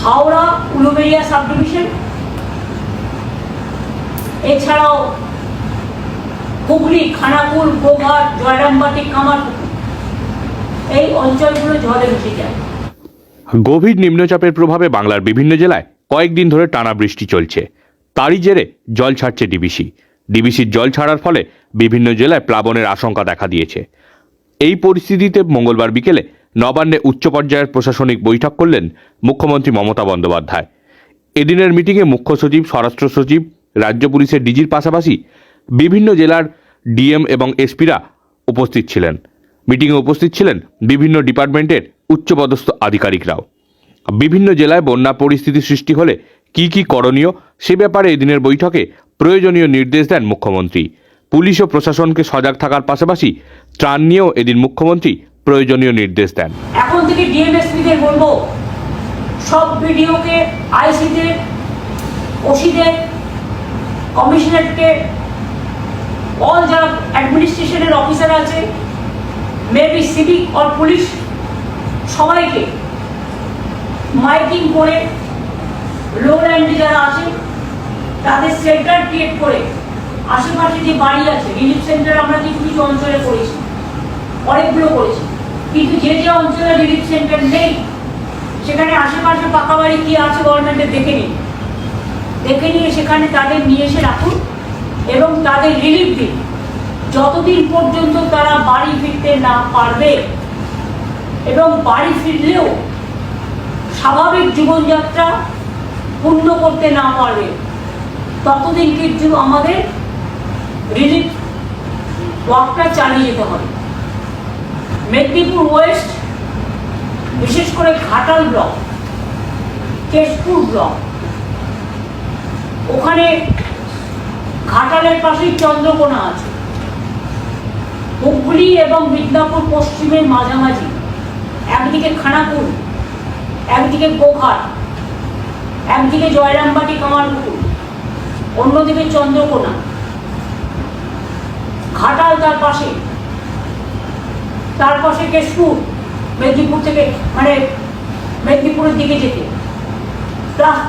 Howrah Uluberia sub division, এছাড়াও হুগলি খানাকুল, গোঘাট, জয়রামবাটি, কামারপুকুর, এই অঞ্চলগুলো জলে ভেসে যায়। গভীর নিম্নচাপের প্রভাবে বাংলার বিভিন্ন জেলায় কয়েকদিন ধরে টানা বৃষ্টি চলছে। তারই জেরে জল ছাড়ছে ডিবিসির জল ছাড়ার ফলে বিভিন্ন জেলায় প্লাবনের আশঙ্কা দেখা দিয়েছে। এই পরিস্থিতিতে মঙ্গলবার বিকেলে নবান্নে উচ্চ পর্যায়ের প্রশাসনিক বৈঠক করলেন মুখ্যমন্ত্রী মমতা বন্দ্যোপাধ্যায়। এদিনের মিটিংয়ে মুখ্য সচিব, স্বরাষ্ট্র সচিব, রাজ্য পুলিশের ডিজির পাশাপাশি বিভিন্ন জেলার ডিএম এবং এসপিরা উপস্থিত ছিলেন। মিটিংয়ে উপস্থিত ছিলেন বিভিন্ন ডিপার্টমেন্টের উচ্চপদস্থ আধিকারিকরাও। বিভিন্ন জেলায় বন্যা পরিস্থিতি সৃষ্টি হলে কি করণীয় সে ব্যাপারে এদিনের বৈঠকে প্রয়োজনীয় নির্দেশ দেন মুখ্যমন্ত্রী। পুলিশ ও প্রশাসনকে সজাগ থাকার পাশাপাশি ত্রাণ নিয়েও এদিন মুখ্যমন্ত্রী প্রয়োজনীয় নির্দেশ দেন। এখন থেকে ডিএমএসপিদের বলবো, সব ভিডিওকে, আইসিদের, ওসিদের, কমিশনারকে, অল যারা অ্যাডমিনিস্ট্রেশনের অফিসার আছে, মেবি সিভিক অর পুলিশ, সবাইকে মাইকিং করে লো ল্যান্ডে যারা আছে তাদের সেন্টার ক্রিয়েট করে আশেপাশে যে বাড়ি আছে, রিলিফ সেন্টার আমরা কিছু কিছু অঞ্চলে করেছি, অনেকগুলো করেছি, কিন্তু যে যে অঞ্চলে রিলিফ সেন্টার নেই সেখানে আশেপাশে পাকা বাড়ি কি আছে গভর্নমেন্টের দেখে নিয়ে সেখানে তাদের নিয়ে এসে রাখুন এবং তাদের রিলিফ দিন যতদিন পর্যন্ত তারা বাড়ি ফিরতে না পারবে, এবং বাড়ি ফিরলেও স্বাভাবিক জীবনযাত্রা পূর্ণ করতে না পারবে ততদিন কিন্তু আমাদের রিলিফ ওয়ার্কটা চালিয়ে যেতে হবে। মেদিনীপুর ওয়েস্ট, বিশেষ করে ঘাটাল ব্লক, কেশপুর ব্লক, ওখানে ঘাটালের পাশেই চন্দ্রকোনা আছে, হুগলি এবং মিদনাপুর পশ্চিমের মাঝামাঝি, একদিকে খানাকুল, একদিকে গোঘাট, একদিকে জয়রামবাটি, কামারপুকুর, অন্যদিকে চন্দ্রকোনা, ঘাটাল তার পাশে কেশপুর, মেদিনীপুর থেকে মানে মেদিনীপুরের দিকে যেতে, প্লাস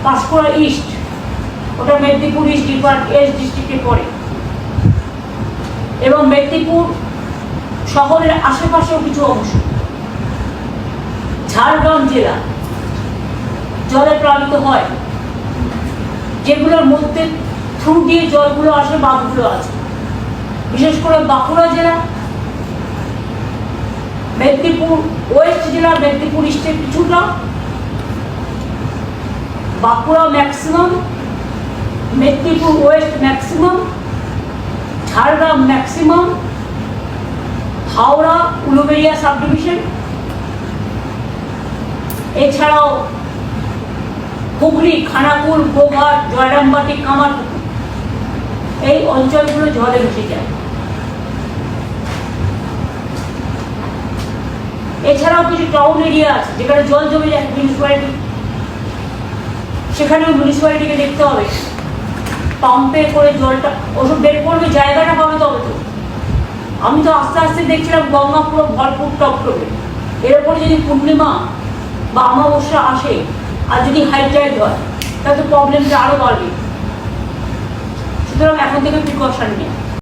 পাঁশকুড়া ইস্ট, ওটা মেদিনীপুর ইস্ট ডিস্ট্রিক্টে পড়ে, এবং মেদিনীপুর শহরের আশেপাশেও কিছু অংশ। ঝাড়গ্রাম জেলা জলে প্লাবিত হয়, যেগুলোর মধ্যে থ্রু দিয়ে জলগুলো আসে, বাঁধগুলো আছে, বিশেষ করে বাঁকুড়া জেলা, মেদিনীপুর ওয়েস্ট জেলা, মেদিনীপুর ইস্টের কিছুটা, Bankura maximum, Medinipur West maximum, Jhargram maximum, Howrah Uluberia sub division, এছাড়াও হুগলি খানাকুল, গোঘাট, জয়রামবাটি, কামারপুকুর, এই অঞ্চলগুলো জলে ভেসে যায়। এছাড়াও কিছু টাউন এরিয়া আছে যেখানে জল জমে যায়, মিউনিসিপ্যালিটি, সেখানেও মিউনিসিপ্যালিটিকে দেখতে হবে পাম্পে করে জলটা ওসব বের করবে, জায়গাটা পাবে তবে তো। আমি তো আস্তে আস্তে দেখছিলাম গঙ্গা পুরো ভরপুর টপটপে, এরপরে যদি পূর্ণিমা বা অমাবস্যা আসে আর যদি হাই টাইড হয় তাহলে তো প্রবলেমটা আরো বাড়বে। সুতরাং এখন থেকে প্রিকশন নিয়ে